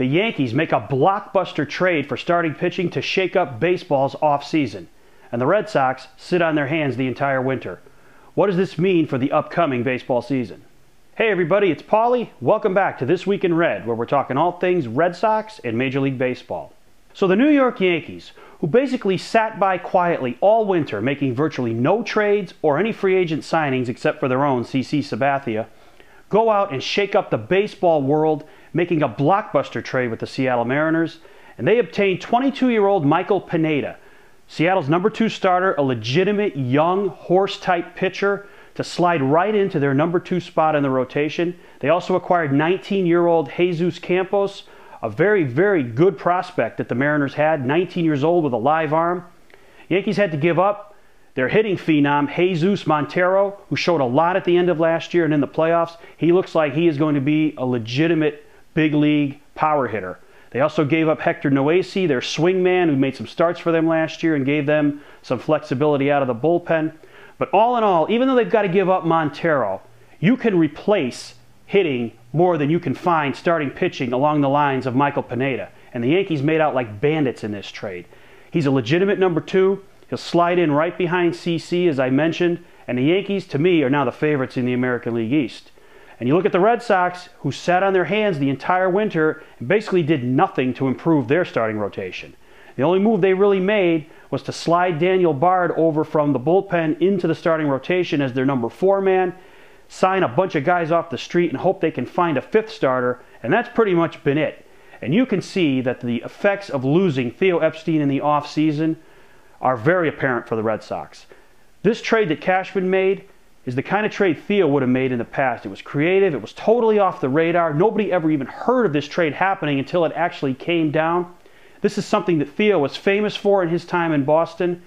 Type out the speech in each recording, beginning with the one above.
The Yankees make a blockbuster trade for starting pitching to shake up baseball's offseason. And the Red Sox sit on their hands the entire winter. What does this mean for the upcoming baseball season? Hey everybody, it's Paulie. Welcome back to This Week in Red, where we're talking all things Red Sox and Major League Baseball. So the New York Yankees, who basically sat by quietly all winter, making virtually no trades or any free agent signings except for their own CC Sabathia, go out and shake up the baseball world, making a blockbuster trade with the Seattle Mariners, and they obtained 22-year-old Michael Pineda, Seattle's #2 starter, a legitimate young horse-type pitcher, to slide right into their #2 spot in the rotation. They also acquired 19-year-old Jesus Campos, a very, very good prospect that the Mariners had, 19 years old with a live arm. Yankees had to give up their hitting phenom, Jesus Montero, who showed a lot at the end of last year and in the playoffs. He looks like he is going to be a legitimate big league power hitter. They also gave up Hector Noesi, their swingman, who made some starts for them last year and gave them some flexibility out of the bullpen. But all in all, even though they've got to give up Montero, you can replace hitting more than you can find starting pitching along the lines of Michael Pineda. And the Yankees made out like bandits in this trade. He's a legitimate #2. He'll slide in right behind CC, as I mentioned. And the Yankees, to me, are now the favorites in the American League East. And you look at the Red Sox, who sat on their hands the entire winter and basically did nothing to improve their starting rotation. The only move they really made was to slide Daniel Bard over from the bullpen into the starting rotation as their #4 man, sign a bunch of guys off the street and hope they can find a 5th starter, and that's pretty much been it. And you can see that the effects of losing Theo Epstein in the offseason are very apparent for the Red Sox. This trade that Cashman made is the kind of trade Theo would have made in the past. It was creative, it was totally off the radar. Nobody ever even heard of this trade happening until it actually came down. This is something that Theo was famous for in his time in Boston,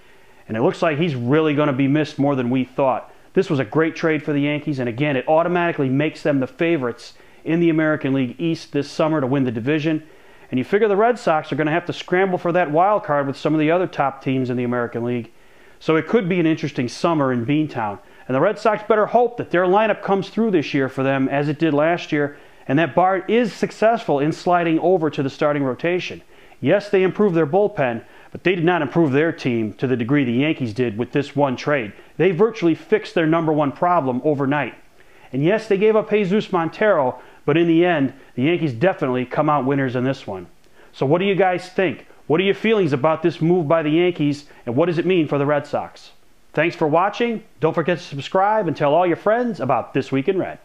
and it looks like he's really going to be missed more than we thought. This was a great trade for the Yankees, and again, it automatically makes them the favorites in the American League East this summer to win the division. And you figure the Red Sox are going to have to scramble for that wild card with some of the other top teams in the American League. So it could be an interesting summer in Beantown. And the Red Sox better hope that their lineup comes through this year for them as it did last year, and that Bard is successful in sliding over to the starting rotation. Yes, they improved their bullpen, but they did not improve their team to the degree the Yankees did with this one trade. They virtually fixed their #1 problem overnight. And yes, they gave up Jesus Montero, but in the end, the Yankees definitely come out winners in this one. So what do you guys think? What are your feelings about this move by the Yankees, and what does it mean for the Red Sox? Thanks for watching. Don't forget to subscribe and tell all your friends about This Week in Red.